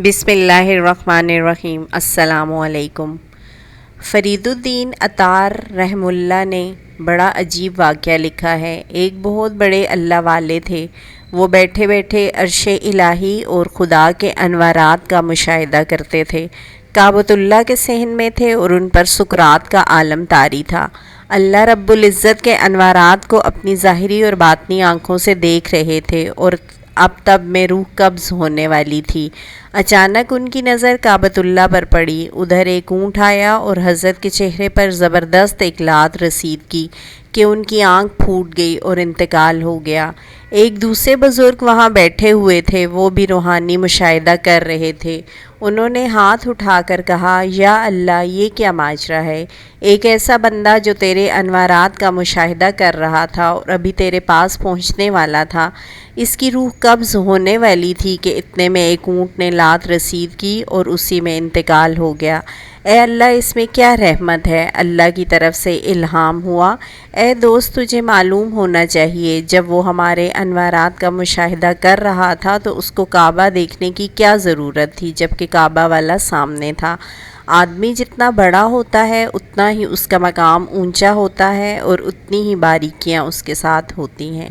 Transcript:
بسم اللہ الرحمن الرحیم۔ السلام علیکم۔ فرید الدین عطار رحم اللہ نے بڑا عجیب واقعہ لکھا ہے۔ ایک بہت بڑے اللہ والے تھے۔ وہ بیٹھے بیٹھے عرش الہی اور خدا کے انوارات کا مشاہدہ کرتے تھے۔ کعبۃ اللہ کے صحن میں تھے اور ان پر سکرات کا عالم طاری تھا۔ اللہ رب العزت کے انوارات کو اپنی ظاہری اور باطنی آنکھوں سے دیکھ رہے تھے اور اب تب میں روح قبض ہونے والی تھی۔ اچانک ان کی نظر کعبۃ اللہ پر پڑی۔ ادھر ایک اونٹ آیا اور حضرت کے چہرے پر زبردست ایک لات رسید کی کہ ان کی آنکھ پھوٹ گئی اور انتقال ہو گیا۔ ایک دوسرے بزرگ وہاں بیٹھے ہوئے تھے، وہ بھی روحانی مشاہدہ کر رہے تھے۔ انہوں نے ہاتھ اٹھا کر کہا، یا اللہ، یہ کیا ماجرا ہے؟ ایک ایسا بندہ جو تیرے انوارات کا مشاہدہ کر رہا تھا اور ابھی تیرے پاس پہنچنے والا تھا، اس کی روح قبض ہونے والی تھی کہ اتنے میں ایک اونٹ نے لات رسید کی اور اسی میں انتقال ہو گیا۔ اے اللہ، اس میں کیا رحمت ہے؟ اللہ کی طرف سے الہام ہوا۔ اے دوست، تجھے معلوم ہونا چاہیے، جب وہ ہمارے انوارات کا مشاہدہ کر رہا تھا تو اس کو کعبہ دیکھنے کی کیا ضرورت تھی جبکہ کعبہ والا سامنے تھا۔ آدمی جتنا بڑا ہوتا ہے اتنا ہی اس کا مقام اونچا ہوتا ہے اور اتنی ہی باریکیاں اس کے ساتھ ہوتی ہیں۔